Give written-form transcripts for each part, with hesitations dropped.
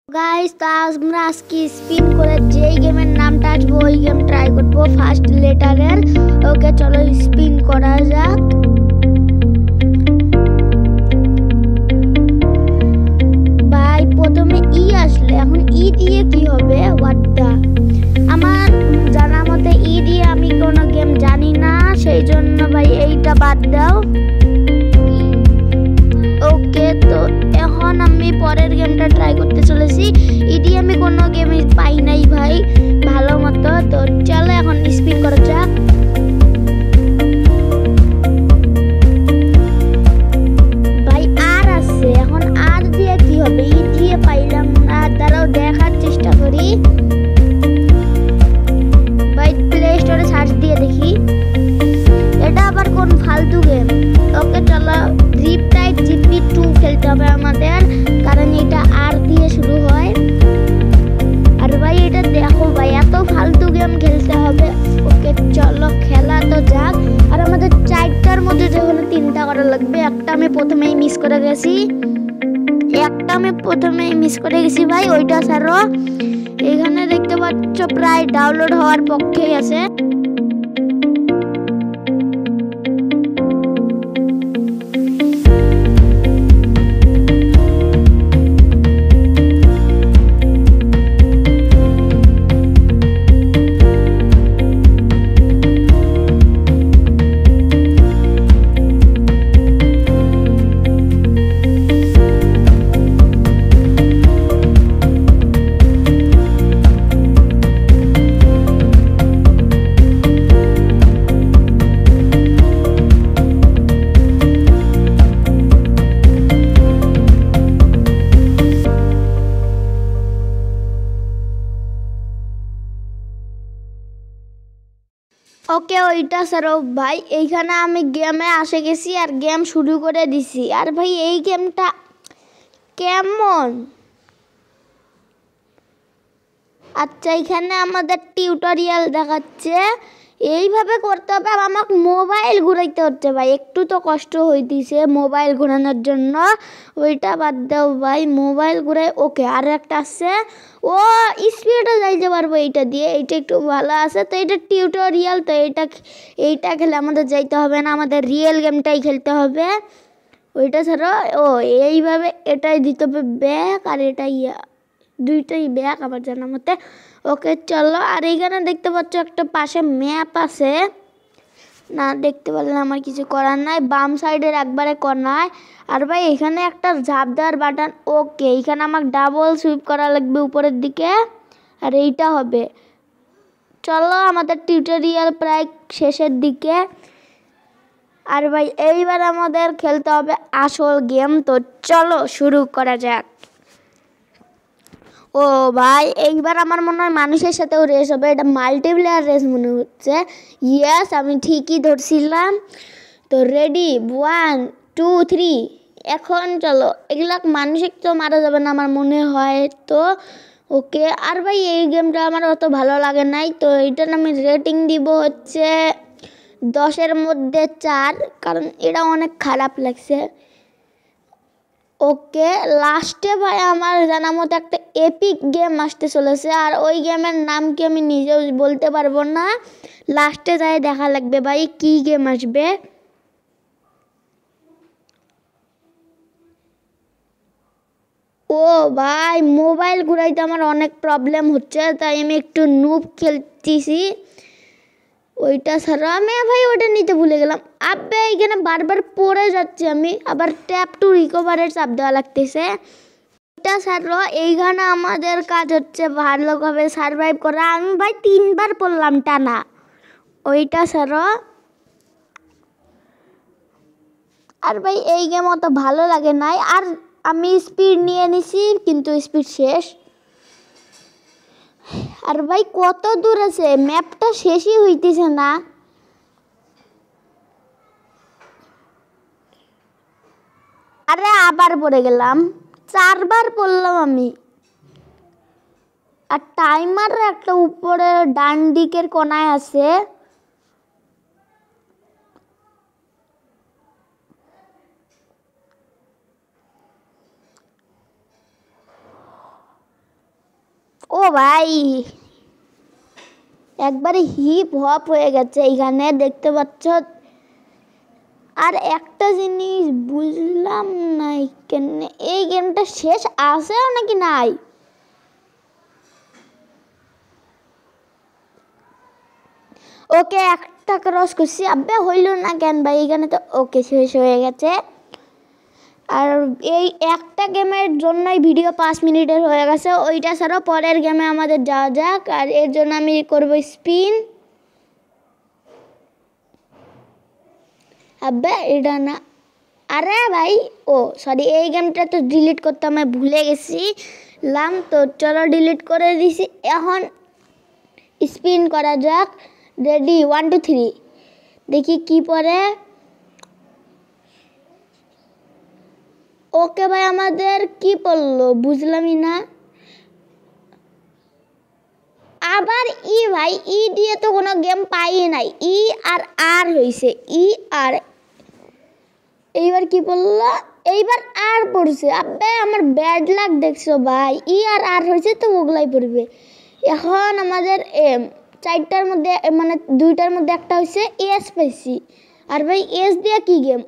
Guys তো আমরা আজকে স্পিন করে যেই গেমের নামটা আসবো ওই গেম ট্রাই করবো ফার্স্ট লেটারের। ওকে চলো স্পিন করা যাক। ভাই প্রথমে ই আসলে এখন ই দিয়ে কি হবে? ওয়াটটা আমার জানা মতে ই দিয়ে আমি কোনো গেম জানি না, সেই জন্য ভাই এইটা বাদ দাও। ওকে তো এখন আমি পরের গেমটা ট্রাই করতে চলেছি। ইডি আমি কোনো গেমে পাই নাই ভাই ভালো মতো, তো চলো এখন স্পিন করা যাক। ভাই আর আছে, এখন আর দিয়ে কি হবে? ই দিয়ে পাইলাম না, দাঁড়াও দেখার চেষ্টা করি। ভাই প্লে স্টোরে সার্চ দিয়ে দেখি এটা আবার কোন ফালতু গেম। ওকে চলো রিপটাইট জিপি 2 খেলতে হবে আমাদের, কারণ এটা আর দিয়ে শুরু হয়। আর ভাই এটা দেখো ভাই এত ফালতু গেম খেলতে হবে। ওকে চলো খেলা তো যাক। আর আমাদের চারটার মধ্যে যখন তিনটা করা লাগবে, একটা আমি প্রথমেই মিস করে গেছি ভাই, ওইটা ছাড়ো। এখানে দেখতে পাচ্ছ প্রায় ডাউনলোড হওয়ার পক্ষেই আছে। ওকে ওইটা স্যার ভাই, এইখানে আমি গেমে আসে গেছি আর গেম শুরু করে দিছি। আর ভাই এই গেমটা কেমন? আচ্ছা এখানে আমাদের টিউটোরিয়াল দেখাচ্ছে, এইভাবে করতে হবে। আর আমাকে মোবাইল ঘুরাইতে হচ্ছে ভাই, একটু তো কষ্ট হইতেছে মোবাইল ঘোরানোর জন্য। ওইটা বাদ দাও ভাই, মোবাইল ঘুরাই। ওকে আর একটা আছে, ও স্পিডে যাইতে পারবো এইটা দিয়ে, এইটা একটু ভালো আছে। তো এটা টিউটোরিয়াল, তো এইটা খেলে আমাদের যাইতে হবে না, আমাদের রিয়েল গেমটাই খেলতে হবে। ওইটা ছাড়া এইভাবে এটাই দিতে হবে ব্যাক, আর এটাই দুইটাই ব্যাক আমার জানার মতে। ওকে চলো। আর এইখানে দেখতে পাচ্ছ একটা পাশে ম্যাপ আছে, না দেখতে পারলে আমার কিছু করার নাই, বাম সাইডের একবারে কোনায়। আর ভাই এখানে একটা ঝাঁপ দেওয়ার বাটন। ওকে এখানে আমাকে ডাবল সুইপ করা লাগবে উপরের দিকে, আর এইটা হবে। চলো আমাদের টিউটোরিয়াল প্রায় শেষের দিকে। আর ভাই এইবার আমাদের খেলতে হবে আসল গেম, তো চলো শুরু করা যাক। ও ভাই এইবার আমার মনে হয় মানুষের সাথেও রেস হবে, এটা মাল্টিপ্লেয়ার রেস মনে হচ্ছে। ইয়েস আমি ঠিকই ধরছিলাম। তো রেডি 1 2 3 এখন চলো। এগুলা মানুষের তো মারা যাবে না আমার মনে হয় তো। ওকে আর ভাই এই গেমটা আমার অত ভালো লাগে নাই, তো এটার আমি রেটিং দিব হচ্ছে 10-এর মধ্যে 4, কারণ এটা অনেক খারাপ লাগছে। ওকে লাস্টে ভাই আমার জানা মতো একটা এপিক গেম আসতে চলেছে, আর ওই গেমের নাম কি আমি নিজেও বলতে পারবো না, লাস্টে যাই দেখা লাগবে ভাই কি গেম আসবে। ও ভাই মোবাইল ঘুরাইতে আমার অনেক প্রবলেম হচ্ছে, তাই আমি একটু নুব খেলতেছি। ওইটা ছাড়া আমি ভাই ওটা নিতে ভুলে গেলাম। আব্বে এইখানে বারবার পড়ে যাচ্ছে, আমি আবার ট্যাপ টু রিকভারের চাপ দেওয়া লাগতেছে। এটা ছাড়লো এইখানে আমাদের কাজ হচ্ছে ভালোভাবে সারভাইভ করা। আমি ভাই 3বার পড়লাম টানা। ওইটা ছাড়ো। আর ভাই এই গেম অত ভালো লাগে নাই, আর আমি স্পিড নিয়ে নিছি কিন্তু স্পিড শেষ। আর ভাই কত দূর আছে, ম্যাপটা শেষই হইতেছে না। আরে আবার পড়ে গেলাম, 4বার পড়লাম আমি। আর টাইমার একটা উপরে ডান দিকের কোনায় আছে। ভাই একবারে হিপ হপ হয়ে গেছে এইখানে দেখতে পাচ্ছ। আর একটা জিনিস বুঝলাম না কেন এই গেমটা শেষ আছেও নাকি নাই। ওকে একটা ক্রস করছি, আবে হইল না কেন ভাই এখানে তো। ওকে শেষ হয়ে গেছে। আর এই একটা গেমের জন্যই ভিডিও 5 মিনিটের হয়ে গেছে। ওইটা ছাড়াও পরের গেমে আমাদের যাওয়া যাক। আর এর জন্য আমি করব স্পিন। আবে এটা না, আরে ভাই ও সরি এই গেমটা তো ডিলিট করতে আমি ভুলে গেছিলাম, তো চলো ডিলিট করে দিছি। এখন স্পিন করা যাক। রেডি 1 2 3 দেখি কি পরে। ওকে ভাই আমাদের কি পড়লো বুঝলামই না। আবার ই ভাই ই দিয়ে তো কোনো গেম পাই নাই। ই আর আর হয়েছে ই আর। এইবার কি পড়লো, এইবার আর পড়ছে। আবে আমার ব্যাড লাক দেখছো ভাই, ই আর আর হয়েছে তো ওগুলাই পড়বে। এখন আমাদের চারটার মধ্যে মানে দুইটার মধ্যে একটা হয়েছে এস পাইছি। আর ভাই এস দিয়ে কি গেম।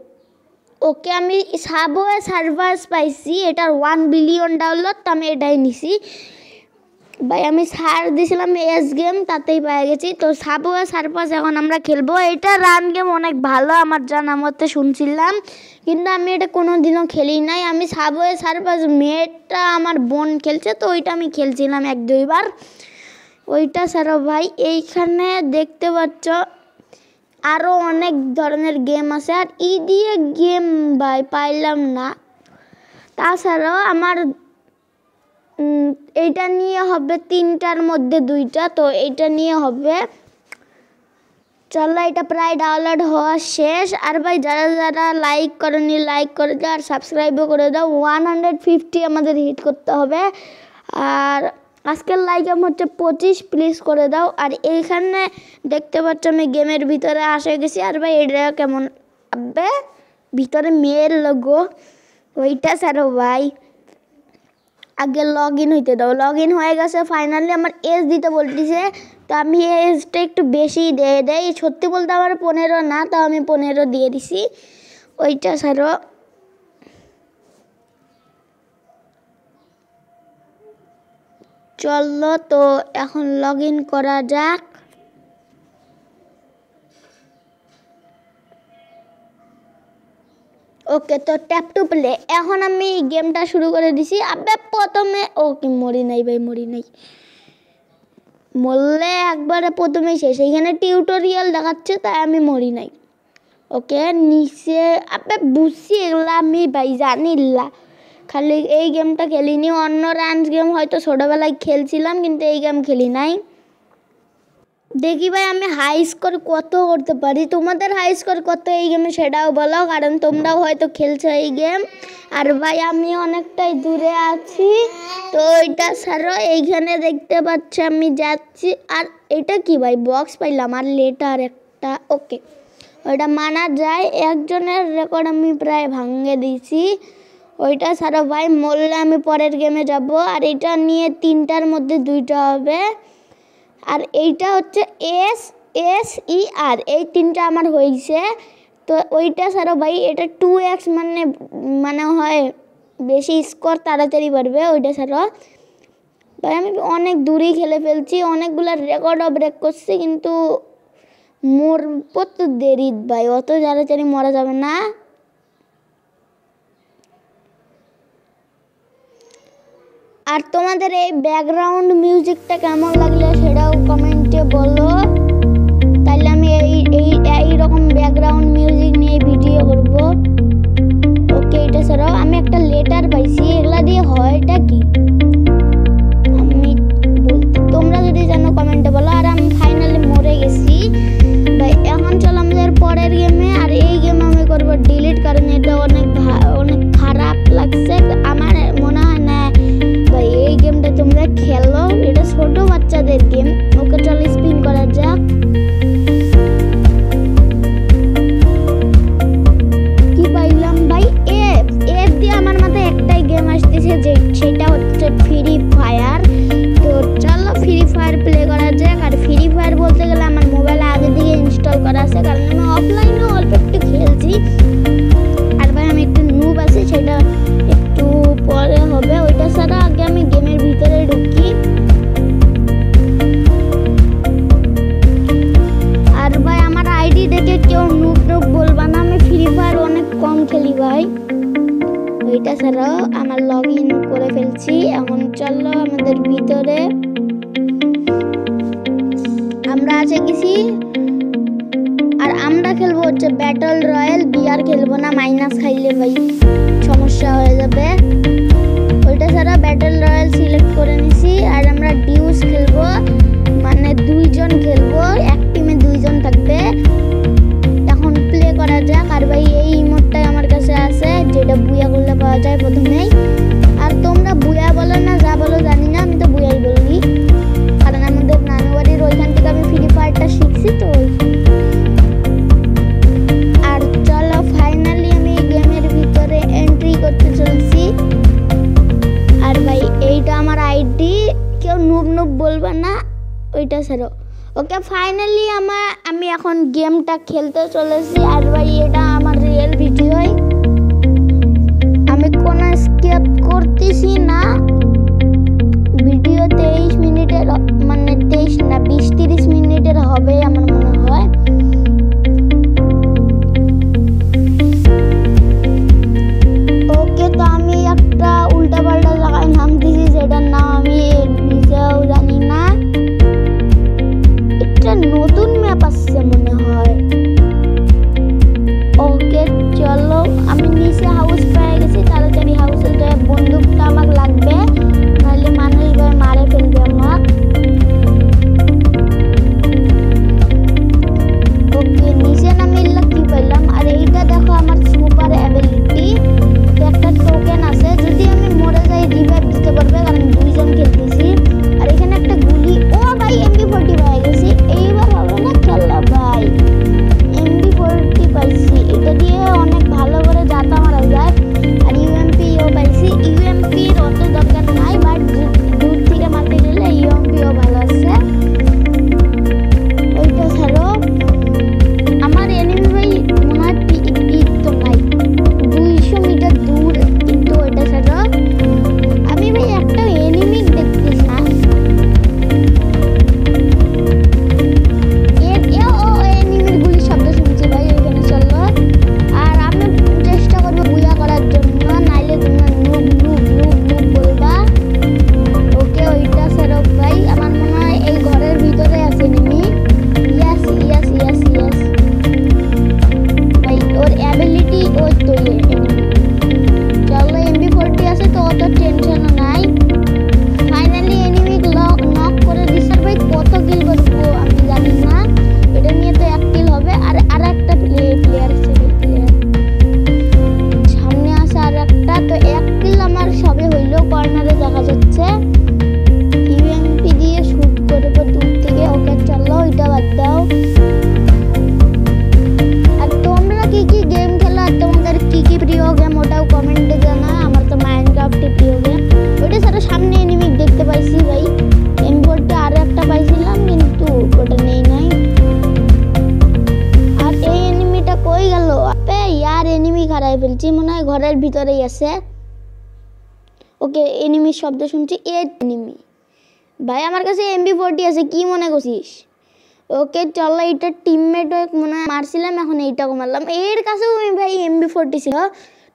ওকে আমি সাবওয়ে সার্ভার্স পাইছি, এটার 1 বিলিয়ন ডাউনলোড, তো আমি এটাই নিছি ভাই। আমি সার দিয়েছিলাম এস গেম, তাতেই পেয়ে গেছি। তো সাবওয়ে সার্ভার্স এখন আমরা খেলবো। এটা রান গেম অনেক ভালো আমার জানা মতে শুনছিলাম, কিন্তু আমি এটা কোনো দিনও খেলি নাই। আমি সাবওয়ে সার্ভার্স মেয়েটা আমার বোন খেলছে, তো ওইটা আমি খেলছিলাম 1-2 বার। ওইটা ছাড়া ভাই এইখানে দেখতে পাচ্ছ আরও অনেক ধরনের গেম আছে। আর ই দিয়ে গেম ভাই পাইলাম না। তাছাড়াও আমার এইটা নিয়ে হবে 3টার মধ্যে 2টা, তো এইটা নিয়ে হবে। চলো এটা প্রায় ডাউনলোড হওয়া শেষ। আর ভাই যারা যারা লাইক করেনি লাইক করে দাও, আর সাবস্ক্রাইবও করে দাও। 150 আমাদের হিট করতে হবে। আর আজকের লাইক হচ্ছে 25, প্লিজ করে দাও। আর এইখানে দেখতে পাচ্ছ আমি গেমের ভিতরে আসে গেছি। আর ভাই এটা কেমন, আবে ভিতরে মেয়ের লোগো ওইটা ছাড়ো ভাই। আগে লগ ইন হইতে দাও। লগ ইন হয়ে গেছে ফাইনালি। আমার এজ দিতে বলতেছে, তো আমি এজটা একটু বেশি দিয়ে দেয়। সত্যি বলতে আমার 15 না, তো আমি 15 দিয়ে দিছি। ওইটা ছাড়ো। চলো তো এখন লগ ইন করা যাক। ওকে তো ট্যাপ টু প্লে। এখন আমি গেমটা শুরু করে দিছি। আবে প্রথমে ওকে মরি নাই ভাই, মরি নাই। মরলে একবারে প্রথমেই শেষ। এইখানে টিউটোরিয়াল দেখাচ্ছে, তাই আমি মরি নাই। ওকে নিচে আবে বুঝছি এগুলা আমি ভাই জানিলা, খালি এই গেমটা খেলিনি। অন্য রানস গেম হয়তো ছোটোবেলায় খেলছিলাম, কিন্তু এই গেম খেলি নাই। দেখি ভাই আমি হাই স্কোর কত করতে পারি। তোমাদের হাই স্কোর কত এই গেমে সেটাও বলো, কারণ তোমরাও হয়তো খেলছো এই গেম। আর ভাই আমি অনেকটাই দূরে আছি, তো ওইটা ছাড়ো। এইখানে দেখতে পাচ্ছ আমি যাচ্ছি। আর এটা কি ভাই বক্স পাইলাম আর লেটার একটা। ওকে ওইটা মানা যায়। একজনের রেকর্ড আমি প্রায় ভাঙে দিয়েছি। ওইটা ছাড়া ভাই মরলে আমি পরের গেমে যাব। আর এটা নিয়ে 3টার মধ্যে 2টা হবে। আর এইটা হচ্ছে এস এস ই আর, এই 3টা আমার হয়েছে। তো ওইটা ছাড়া ভাই এটা 2x মানে হয় বেশি স্কোর তাড়াতাড়ি বাড়বে। ওইটা ছাড়া ভাই আমি অনেক দূরেই খেলে ফেলছি, অনেকগুলো রেকর্ডও ব্রেক করছি, কিন্তু মরবো তো দেরি ভাই, অত তাড়াতাড়ি মরা যাবে না। আর তোমাদের এই ব্যাকগ্রাউন্ড মিউজিকটা কেমন লাগলো সেটাও কমেন্টে বলো, তাহলে আমি এইরকম ব্যাকগ্রাউন্ড মিউজিক নিয়ে ভিডিও করব। ওকে এটা ছাড়াও আমি একটা লেটার পাইছি, এগুলা দিয়ে হয়টা কি আমি বলতে, তোমরা যদি জানো কমেন্টে বলো। আর আমি ফাইনালি মরে গেছি ভাই। এখন চলো আমাদের পরের গেমে। আর এই গেম আমি করবো ডিলিট, কারণ এটা অনেক খারাপ লাগছে আমার। মনে হয় না ভাই এই গেমটা তোমরা খেলো, এটা ছোট বাচ্চাদের গেম। ওকে চলো স্পিন করা যাক। কি পাইলাম ভাই, এফ দিয়ে আমার মাথায় একটাই গেম আসতেছে, সেটা হচ্ছে চলো আমাদের ভিতরে আমরা আছে গেছি। আর আমরা খেলবো হচ্ছে ব্যাটল রয়্যাল, বিয়ার খেলবো না, মাইনাস খাইলে ভাই সমস্যা হয়ে যাবে। ওইটা ছাড়া ব্যাটল রয়্যাল সিলেক্ট করে নিছি। আর আমরা ডিউস খেলবো, মানে 2 জন খেলবো, এক টিমে 2 জন থাকবে। এখন প্লে করা যাক। আর ভাই এই ইমোটটাই আমার কাছে আছে, যেটা বুয়া করলে পাওয়া যায় প্রথমেই। আর তোমরা বুয়া বলো না যা বলো জানি না, আমি তো বুয়াই বলি, কারণ আমাদের নানু বাড়ির ওইখান থেকে আমি ফ্রি ফায়ারটা শিখছি তো। আর চলো ফাইনালি আমি গেমের ভিতরে এন্ট্রি করতে চলছি। আর ভাই এইটা আমার আইডি, কেউ নুব নুব বলবে না, ওইটা ছাড়ো। ওকে ফাইনালি আমি এখন গেমটা খেলতে চলেছি। আর ভাই এটা আমার রিয়েল ভিডিওই, আমি কোনো স্কিপ করতেছি না। ভিডিও 23 মিনিটের, মানে 23 না 20-30 মিনিটের হবে আমার মনে হয়। ওকে তো আমি একটা উল্টাপাল্টা জায়গায় নাম দিয়েছি, যেটার নাম আমি নিজেও জানি না। এটা নতুন ম্যাপ আসছে মনে হয়। ওকে চলো আমি নিচে হাউস পেয়ে গেছি, তাড়াতাড়ি হাউসে যাই। বন্দুকটা আমার লাগবে, নাহলে মানুষ ভাই মারে ফেলবে আমার। ওকে নিচে নামিলে কি পেলাম, আর এইটা দেখো আমার সুপার অ্যাবিলিটি। একটা টোকেন আছে, যদি আমি মরে যাই রিভাইভ দিতে পারবে, কারণ 2 জন খেলতেছি। আর এখানে একটা গুলি, ও ভাই MP40 পেয়ে গেছি। এইবার হবে না খেলা ভাই, MP40 পাইছি, এটা দিয়ে অনেক ভালো করে যাতা মারা যায়। আর UMPও পাইছি। UMPর অত দরকার নাই, বাট দূর থেকে মারতে গেলে UMPও ভালো আছে। ওইটা ছাড়ো আমার এনিমি ভাই মনে হয় পিক তো নাই, 200 মিটার দূর। কিন্তু ওইটা ছাড়ো আমি ভাই একটা এনিমি দেখতেছি না। এনিমির গুলির শব্দ শুনছি ভাই, ওইখানে চলো। আর আমি চেষ্টা করবো বুয়া করার জন্য, নাইলে তোমরা নুব নুব নুব নুব বলবা। ওকে ওইটা ছাড়ো ভাই, আমার মনে হয় এই ঘরের ভিতরে আছে enemy. Yes yes yes yes ভাই, ওর অ্যাবিলিটি ওই তো এনিমি। চলো MP40 আছে তো অত টেনশনও নাই। ফাইনালি এনিমি নক করে দিছে ভাই। কত কিল করবো আমি জানি না, এটা নিয়ে তো 1 কিল হবে। আর একটা প্লেয়ার আছে, প্লেয়ার সামনে আছে আর একটা, তো 1 কিল আমার সবে হইলো। কর্নারে দেখা যাচ্ছে, UMP দিয়ে শুট করবো দূর থেকে। ওকে চলো ওইটা বাদ দাও। আর তোমরা কি কি গেম খেলো, আর তোমাদের কি কি প্রিয় গেম ওটাও কমেন্টে জানা। আমার তো মাইনক্রাফটই প্রিয় গেম। ওইটা ছাড়া সামনে এনিমি দেখতে পাইছি ভাই, MP40 আরো একটা পাইছিলাম, কিন্তু ওটা নেই নাই। আর এই এনিমিটা কই গেল? আপে ইয়ার এনিমি খারাই ফেলছি, মনে হয় ঘরের ভিতরেই আছে। ওকে এনিমির শব্দ শুনছি, এনিমি ভাই আমার কাছে MP40 আছে, কি মনে করছিস? ওকে চলো এইটা টিমমেট মনে হয় মারছিলাম, এখন এইটাকে মারলাম। এর কাছেও ভাই MP40 ছিল,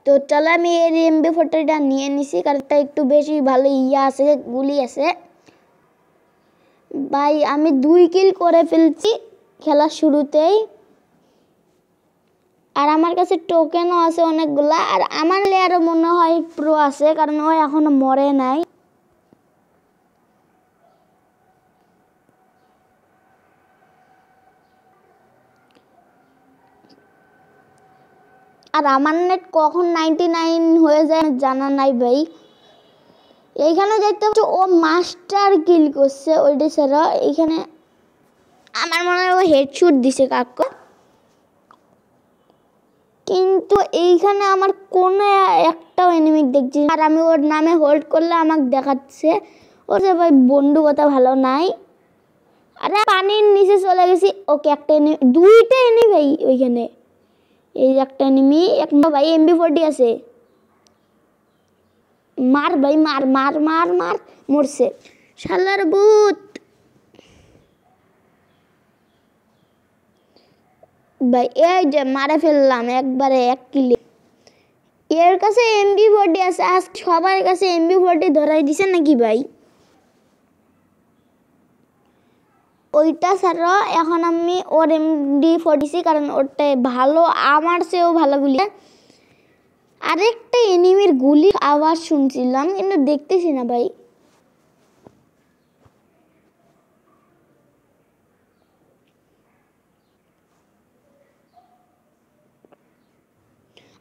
তো চলো আমি এর MP40টা নিয়ে নিছি, কারণ এটা একটু বেশি ভালো ইয়া আছে, গুলি আছে। ভাই আমি 2 কিল করে ফেলছি খেলার শুরুতেই। আর আমার কাছে টোকেনও আছে অনেকগুলা। আর আমার লেয়ারও মনে হয় প্রো আছে, কারণ ও এখনো মরে নাই। আর আমার নেট কখন 99 হয়ে যায় জানা নাই ভাই। এইখানে দেখতে পাচ্ছ ও মাস্টার কিল করছে, ওইটা ছাড়া এইখানে আমার মনে হয় ও হেডশুট দিছে কাকু। কিন্তু এইখানে আমার কোনো একটাও এনিমি দেখছি। আর আমি ওর নামে হোল্ড করলে আমাকে দেখাচ্ছে ওর যে ভাই বন্দুকতা ভালো নাই। আরে পানির নিচে চলে গেছি। ওকে একটা এনিমি, 2টা এনিমি ভাই ওইখানে। এই একটা এনিমি, একটা ভাই MP40 আছে। মার ভাই মার মার মার মার, মরছে শালার ভূত ভাই। এই যে মারে ফেললাম একবারে 1 কিলে। এর কাছে MB40 আছে, আজ সবার কাছে MB40 ধরাই দিছে নাকি ভাই? ওইটা ছাড়া এখন আমি ওর MD40 কারণ ওরটা ভালো, আমার চেয়েও ভালো গুলি। আরেকটা এনিমির গুলি আওয়াজ শুনছিলাম কিন্তু দেখতেছি না ভাই।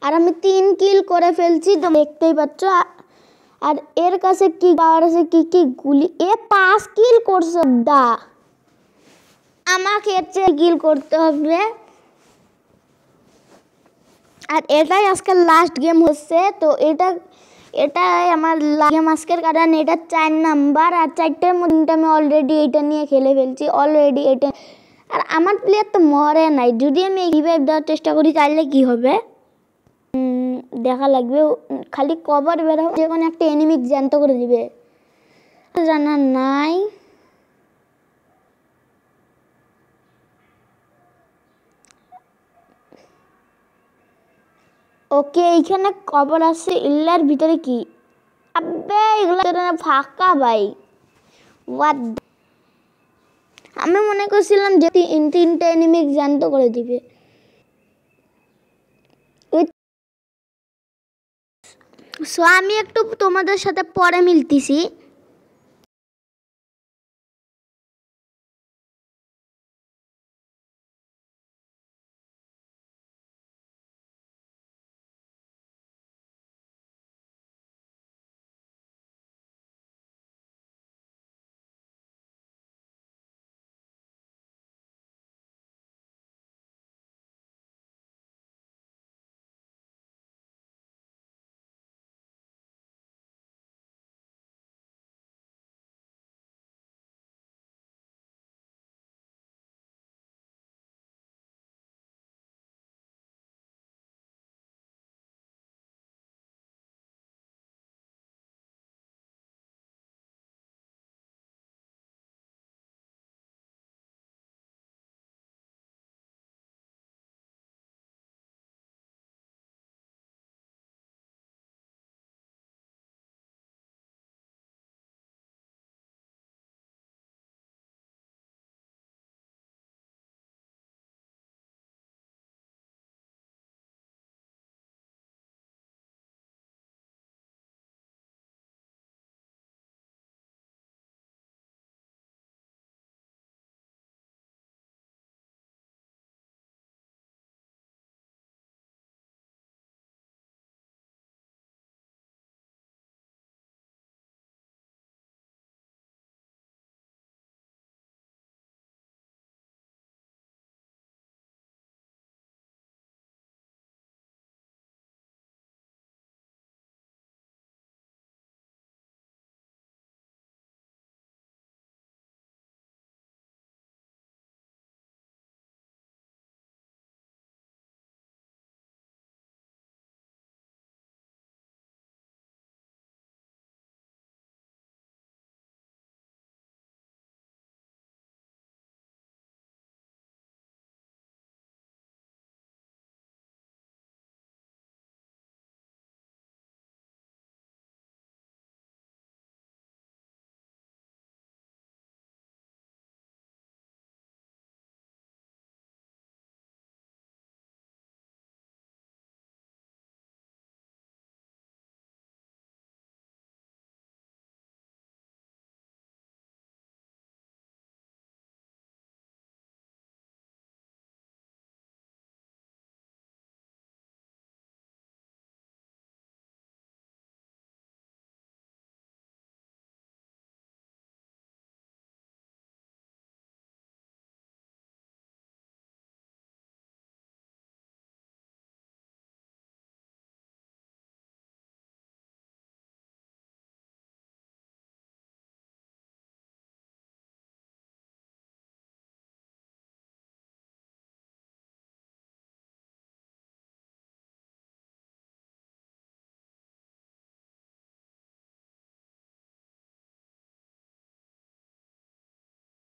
আর আমি 3 কিল করে ফেলছি, তো দেখতেই পাচ্ছ। আর এর কাছে কি পাওয়ার আছে, কি কি গুলি, 5 কিল করছে দা। আমাকে এর চেয়ে কিল করতে হবে। আর এটাই আজকের লাস্ট গেম হচ্ছে, তো এটাই আমার গেম আজকের, কারণ এটা 4 নাম্বার আর 4টার মধ্যে আমি অলরেডি এটা নিয়ে খেলে ফেলছি অলরেডি এটা। আর আমার প্লেয়ার তো মরে নাই, যদি আমি রিভাইভ দেওয়ার চেষ্টা করি তাহলে কি হবে দেখা লাগবে। খালি কভার বেরো, যে কোনো একটা এনিমি জ্যান্ত করে দিবে, জানা নাই। ওকে, এইখানে কভার আছে। ইল্লার ভিতরে কি? আবে এগুলো ফাঁকা ভাই। হোয়াট, আমি মনে করছিলাম যে 3টা এনিমি জ্যান্ত করে দিবে। সো আমি একটু তোমাদের সাথে পরে মিলতেছি।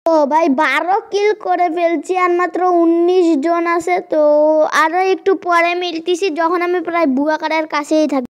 ও ভাই 12 কিল করে ফেলছি আর মাত্র 19 জন আছে। তো আরো একটু পরে মিলতেছি যখন আমি প্রায় বুয়াকারের কাছেই থাকি।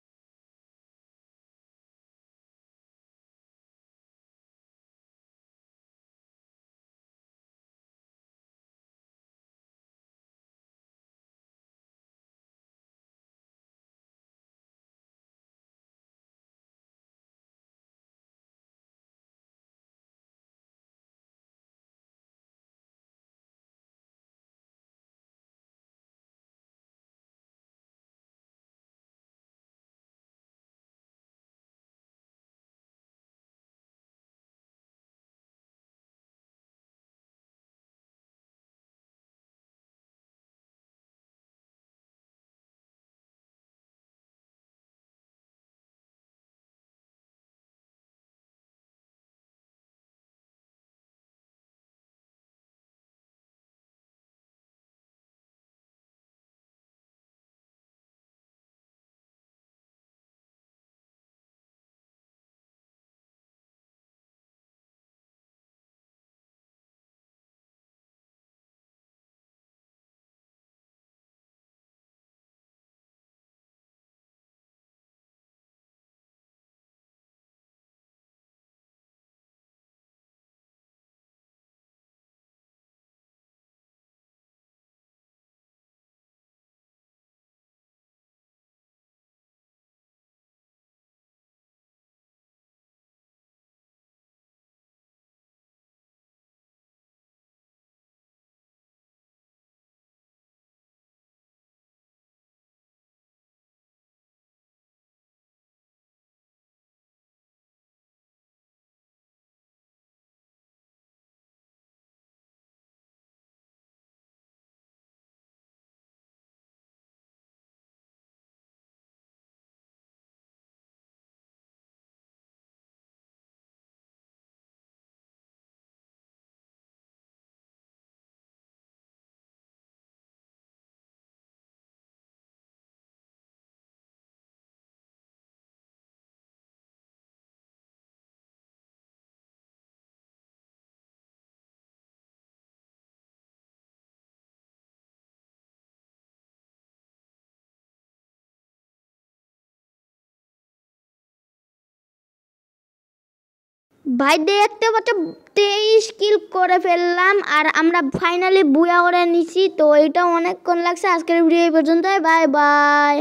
ভাই দেখতে পাচ্ছ 23 কিল করে ফেললাম আর আমরা ফাইনালি বুয়া করে নিছি। তো এটা অনেকক্ষণ লাগছে। আজকের ভিডিও এই পর্যন্ত। Bye bye.